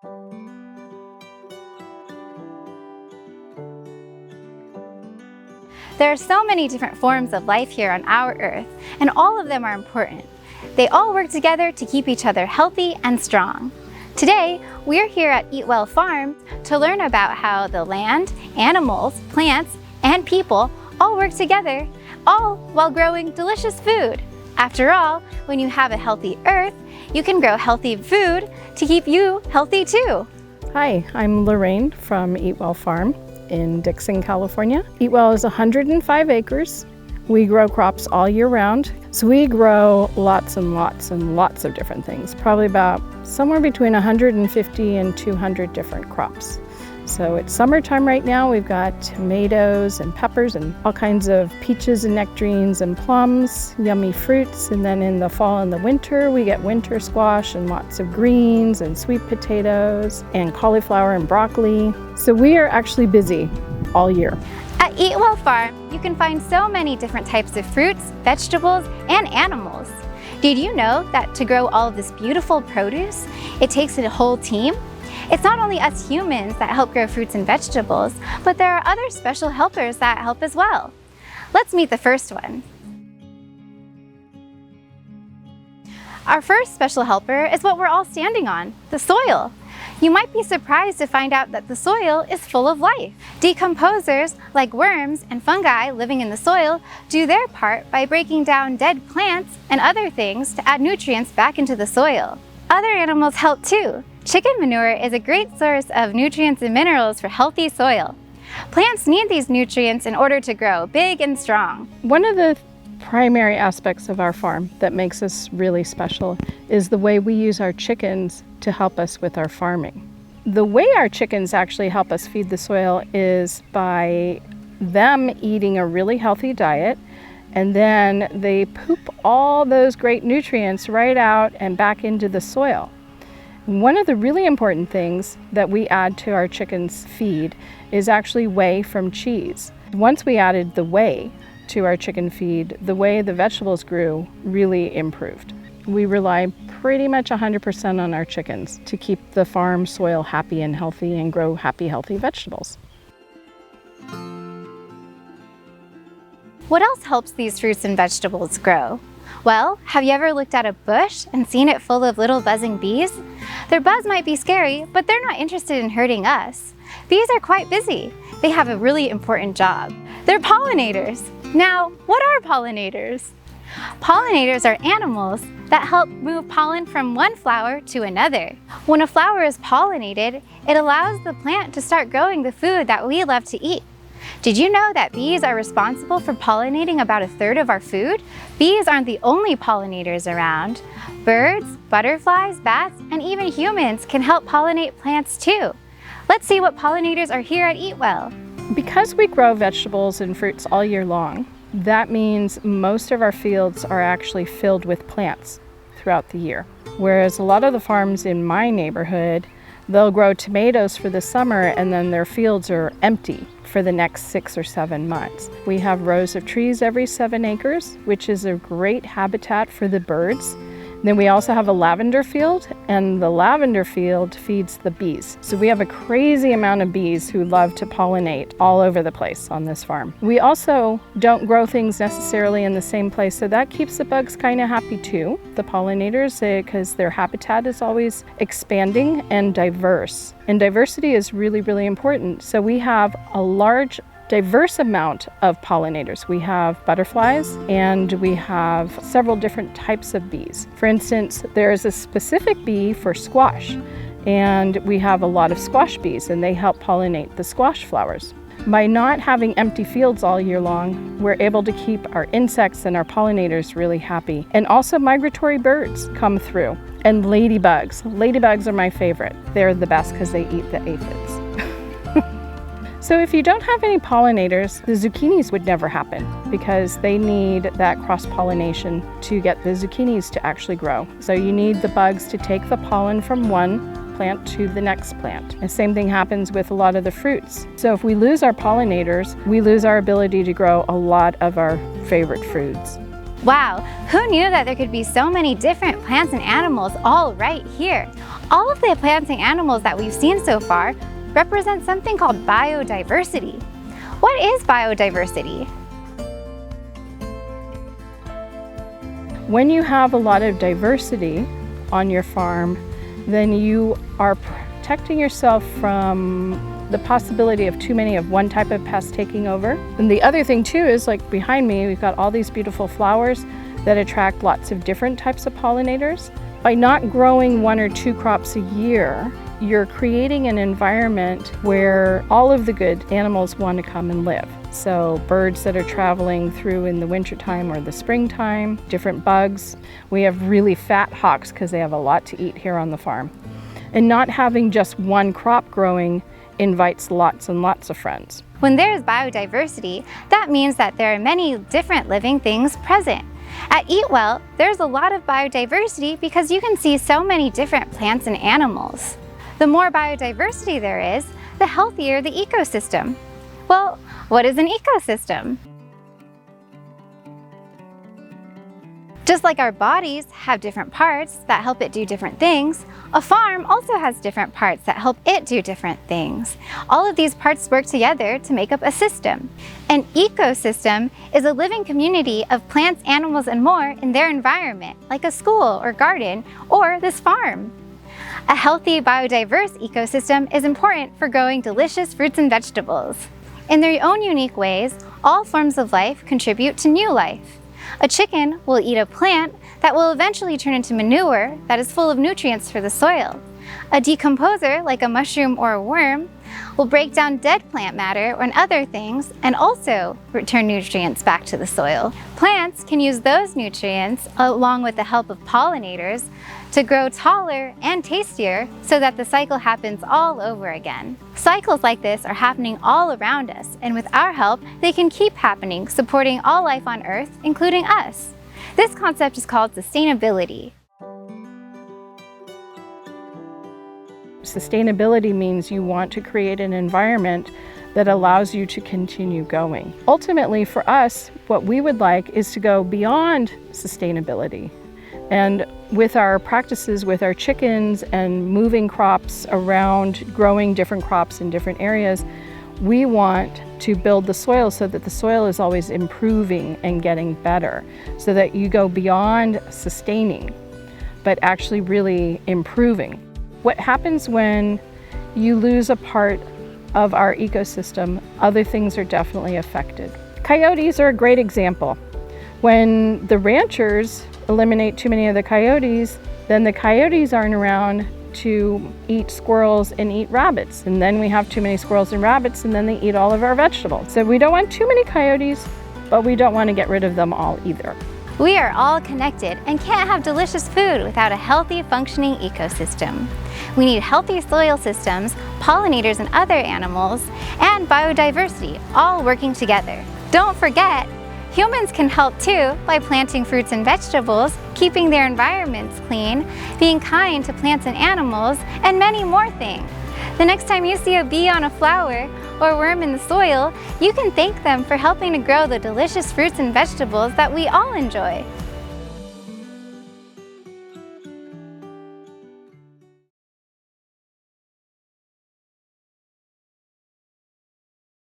There are so many different forms of life here on our Earth, and all of them are important. They all work together to keep each other healthy and strong. Today, we're here at Eatwell Farm to learn about how the land, animals, plants, and people all work together, all while growing delicious food. After all, when you have a healthy Earth, you can grow healthy food to keep you healthy too. Hi, I'm Lorraine from Eatwell Farm in Dixon, California. Eatwell is 105 acres. We grow crops all year round. So we grow lots and lots and lots of different things, probably about somewhere between 150 and 200 different crops. So it's summertime right now. We've got tomatoes and peppers and all kinds of peaches and nectarines and plums, yummy fruits. And then in the fall and the winter, we get winter squash and lots of greens and sweet potatoes and cauliflower and broccoli. So we are actually busy all year. At Eatwell Farm, you can find so many different types of fruits, vegetables, and animals. Did you know that to grow all of this beautiful produce, it takes a whole team? It's not only us humans that help grow fruits and vegetables, but there are other special helpers that help as well. Let's meet the first one. Our first special helper is what we're all standing on, the soil. You might be surprised to find out that the soil is full of life. Decomposers, like worms and fungi living in the soil, do their part by breaking down dead plants and other things to add nutrients back into the soil. Other animals help too. Chicken manure is a great source of nutrients and minerals for healthy soil. Plants need these nutrients in order to grow big and strong. One of the primary aspects of our farm that makes us really special is the way we use our chickens to help us with our farming. The way our chickens actually help us feed the soil is by them eating a really healthy diet, and then they poop all those great nutrients right out and back into the soil. One of the really important things that we add to our chickens' feed is actually whey from cheese. Once we added the whey to our chicken feed, the way the vegetables grew really improved. We rely pretty much 100% on our chickens to keep the farm soil happy and healthy and grow happy, healthy vegetables. What else helps these fruits and vegetables grow? Well, have you ever looked at a bush and seen it full of little buzzing bees? Their buzz might be scary, but they're not interested in hurting us. Bees are quite busy. They have a really important job. They're pollinators. Now, what are pollinators? Pollinators are animals that help move pollen from one flower to another. When a flower is pollinated, it allows the plant to start growing the food that we love to eat. Did you know that bees are responsible for pollinating about 1/3 of our food? Bees aren't the only pollinators around. Birds, butterflies, bats, and even humans can help pollinate plants too. Let's see what pollinators are here at Eatwell. Because we grow vegetables and fruits all year long, that means most of our fields are actually filled with plants throughout the year. Whereas a lot of the farms in my neighborhood, they'll grow tomatoes for the summer and then their fields are empty for the next 6 or 7 months. We have rows of trees every 7 acres, which is a great habitat for the birds. Then we also have a lavender field, and the lavender field feeds the bees. So we have a crazy amount of bees who love to pollinate all over the place on this farm. We also don't grow things necessarily in the same place, so that keeps the bugs kind of happy too, the pollinators, because their habitat is always expanding and diverse. And diversity is really, really important. So we have a large diverse amount of pollinators. We have butterflies and we have several different types of bees. For instance, there's a specific bee for squash, and we have a lot of squash bees and they help pollinate the squash flowers. By not having empty fields all year long, we're able to keep our insects and our pollinators really happy. And also migratory birds come through. And ladybugs. Ladybugs are my favorite. They're the best because they eat the aphids. So if you don't have any pollinators, the zucchinis would never happen because they need that cross-pollination to get the zucchinis to actually grow. So you need the bugs to take the pollen from one plant to the next plant. The same thing happens with a lot of the fruits. So if we lose our pollinators, we lose our ability to grow a lot of our favorite foods. Wow, who knew that there could be so many different plants and animals all right here? All of the plants and animals that we've seen so far represent something called biodiversity. What is biodiversity? When you have a lot of diversity on your farm, then you are protecting yourself from the possibility of too many of one type of pest taking over. And the other thing too is, like behind me, we've got all these beautiful flowers that attract lots of different types of pollinators. By not growing 1 or 2 crops a year, you're creating an environment where all of the good animals want to come and live. So birds that are traveling through in the wintertime or the springtime, different bugs. We have really fat hawks because they have a lot to eat here on the farm. And not having just one crop growing invites lots and lots of friends. When there's biodiversity, that means that there are many different living things present. At Eatwell, there's a lot of biodiversity because you can see so many different plants and animals. The more biodiversity there is, the healthier the ecosystem. Well, what is an ecosystem? Just like our bodies have different parts that help it do different things, a farm also has different parts that help it do different things. All of these parts work together to make up a system. An ecosystem is a living community of plants, animals, and more in their environment, like a school or garden or this farm. A healthy, biodiverse ecosystem is important for growing delicious fruits and vegetables. In their own unique ways, all forms of life contribute to new life. A chicken will eat a plant that will eventually turn into manure that is full of nutrients for the soil. A decomposer, like a mushroom or a worm, will break down dead plant matter and other things and also return nutrients back to the soil. Plants can use those nutrients, along with the help of pollinators, to grow taller and tastier so that the cycle happens all over again. Cycles like this are happening all around us, and with our help, they can keep happening, supporting all life on Earth, including us. This concept is called sustainability. Sustainability means you want to create an environment that allows you to continue going. Ultimately, for us, what we would like is to go beyond sustainability. And with our practices with our chickens and moving crops around, growing different crops in different areas, we want to build the soil so that the soil is always improving and getting better, so that you go beyond sustaining, but actually really improving. What happens when you lose a part of our ecosystem, other things are definitely affected. Coyotes are a great example. When the ranchers eliminate too many of the coyotes, then the coyotes aren't around to eat squirrels and eat rabbits. And then we have too many squirrels and rabbits, and then they eat all of our vegetables. So we don't want too many coyotes, but we don't want to get rid of them all either. We are all connected and can't have delicious food without a healthy, functioning ecosystem. We need healthy soil systems, pollinators and other animals, and biodiversity, all working together. Don't forget, humans can help too by planting fruits and vegetables, keeping their environments clean, being kind to plants and animals, and many more things. The next time you see a bee on a flower or a worm in the soil, you can thank them for helping to grow the delicious fruits and vegetables that we all enjoy.